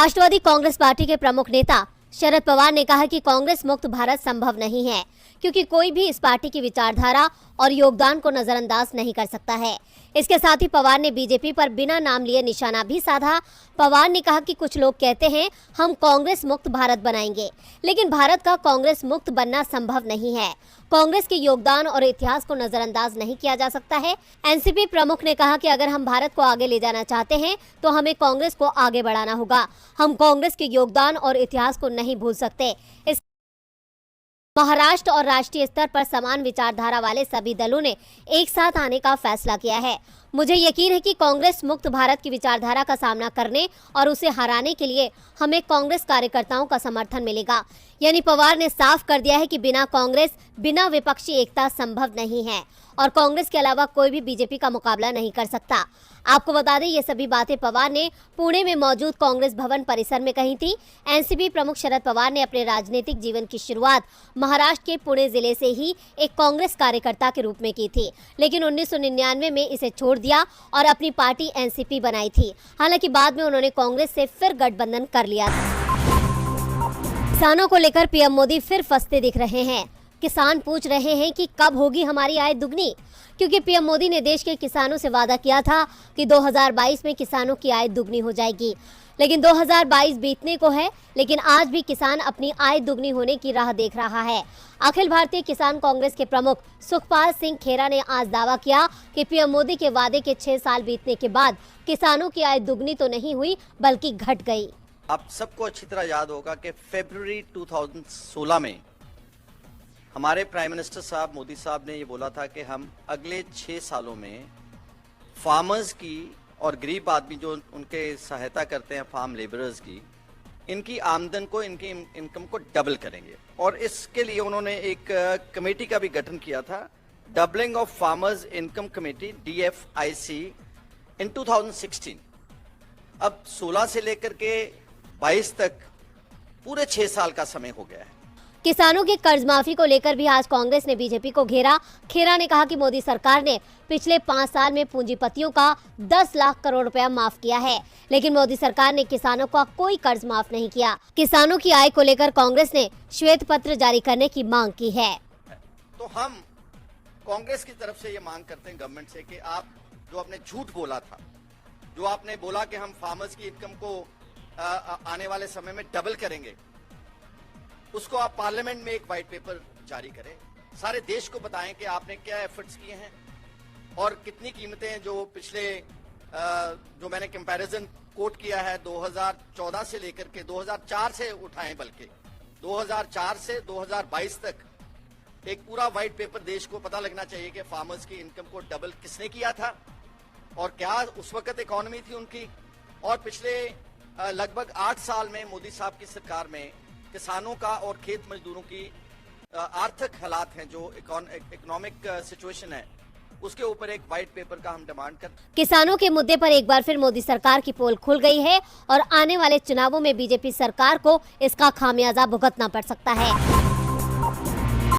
राष्ट्रवादी Congress party के प्रमुख नेता शरद पवार ने कहा कि कांग्रेस मुक्त भारत संभव नहीं है, क्योंकि कोई भी इस पार्टी की विचारधारा और योगदान को नजरअंदाज नहीं कर सकता है। इसके साथ ही पवार ने बीजेपी पर बिना नाम लिए निशाना भी साधा। पवार ने कहा कि कुछ लोग कहते हैं हम कांग्रेस मुक्त भारत बनाएंगे, लेकिन भारत का कांग्रेस मुक्त बनना संभव नहीं है। कांग्रेस के योगदान और इतिहास को नजरअंदाज नहीं किया जा सकता है। एनसीपी प्रमुख ने कहा कि अगर हम भारत को आगे ले जाना चाहते हैं तो हमें कांग्रेस को आगे बढ़ाना होगा। हम कांग्रेस के योगदान और इतिहास को नहीं भूल सकते। इस महाराष्ट्र और राष्ट्रीय स्तर पर समान विचारधारा वाले सभी दलों ने एक साथ आने का फैसला किया है। मुझे यकीन है कि कांग्रेस मुक्त भारत की विचारधारा का सामना करने और उसे हराने के लिए हमें कांग्रेस कार्यकर्ताओं का समर्थन मिलेगा। यानी पवार ने साफ कर दिया है कि बिना कांग्रेस, बिना विपक्षी एकता संभव नहीं है और कांग्रेस के अलावा कोई भी बीजेपी का मुकाबला नहीं कर सकता। आपको बता दें, ये सभी बातें पवार ने पुणे में मौजूद कांग्रेस भवन परिसर में कही थी। एनसीपी प्रमुख शरद पवार ने अपने राजनीतिक जीवन की शुरुआत महाराष्ट्र के पुणे जिले से ही एक कांग्रेस कार्यकर्ता के रूप में की थी, लेकिन 1999 में इसे छोड़ दिया और अपनी पार्टी एनसीपी बनाई थी। हालांकि बाद में उन्होंने कांग्रेस से फिर गठबंधन कर लिया था। किसानों को लेकर पीएम मोदी फिर फंसते दिख रहे हैं। किसान पूछ रहे हैं कि कब होगी हमारी आय दुगनी, क्योंकि पीएम मोदी ने देश के किसानों से वादा किया था कि 2022 में किसानों की आय दुगनी हो जाएगी। लेकिन 2022 बीतने को है, लेकिन आज भी किसान अपनी आय दुगनी होने की राह देख रहा है। अखिल भारतीय किसान कांग्रेस के प्रमुख सुखपाल सिंह खेरा ने आज दावा किया कि पीएम मोदी के वादे के 6 साल बीतने के बाद किसानों की आय दुगनी तो नहीं हुई बल्कि घट गई। आप सबको अच्छी तरह याद होगा कि फरवरी 2016 में हमारे प्राइम मिनिस्टर साहब मोदी साहब ने ये बोला था कि हम अगले 6 सालों में फार्मर्स की और गरीब आदमी जो उनके सहायता करते हैं, फार्म लेबरर्स की, इनकी आमदन को, इनकी इनकम को डबल करेंगे। और इसके लिए उन्होंने एक कमेटी का भी गठन किया था, doubling of farmers income committee DFIC इन 2016। अब 16 से लेकर के 22 तक पूरे 6 साल का समय हो गया है। किसानों की कर्ज माफी को लेकर भी आज कांग्रेस ने बीजेपी को घेरा। खेरा ने कहा कि मोदी सरकार ने पिछले 5 साल में पूंजीपतियों का 10 लाख करोड़ रुपया माफ किया है, लेकिन मोदी सरकार ने किसानों का कोई कर्ज माफ नहीं किया। किसानों की आय को लेकर कांग्रेस ने श्वेत पत्र जारी करने की मांग की है। तो हम कांग्रेस की तरफ से ये मांग करते हैं गवर्नमेंट से कि आप जो आपने झूठ बोला था, जो आपने बोला कि हम फार्मर्स की इनकम को आने वाले समय में डबल करेंगे, उसको आप पार्लियामेंट में एक व्हाइट पेपर जारी करें, सारे देश को बताएं कि आपने क्या एफर्ट्स किए हैं और कितनी कीमतें जो पिछले जो मैंने कंपैरिजन कोट किया है 2014 से लेकर के 2004 से उठाएं, बल्कि 2004 से 2022 तक एक पूरा व्हाइट पेपर देश को पता लगना चाहिए कि फार्मर्स की इनकम को डबल किसने किया था और क्या उस वक्त इकोनॉमी थी उनकी। और पिछले लगभग 8 साल में मोदी साहब की सरकार में किसानों का और खेत मजदूरों की आर्थिक हालात हैं, जो इकोनॉमिक सिचुएशन है, उसके ऊपर एक व्हाइट पेपर का हम डिमांड कर। किसानों के मुद्दे पर एक बार फिर मोदी सरकार की पोल खुल गई है और आने वाले चुनावों में बीजेपी सरकार को इसका खामियाजा भुगतना पड़ सकता है।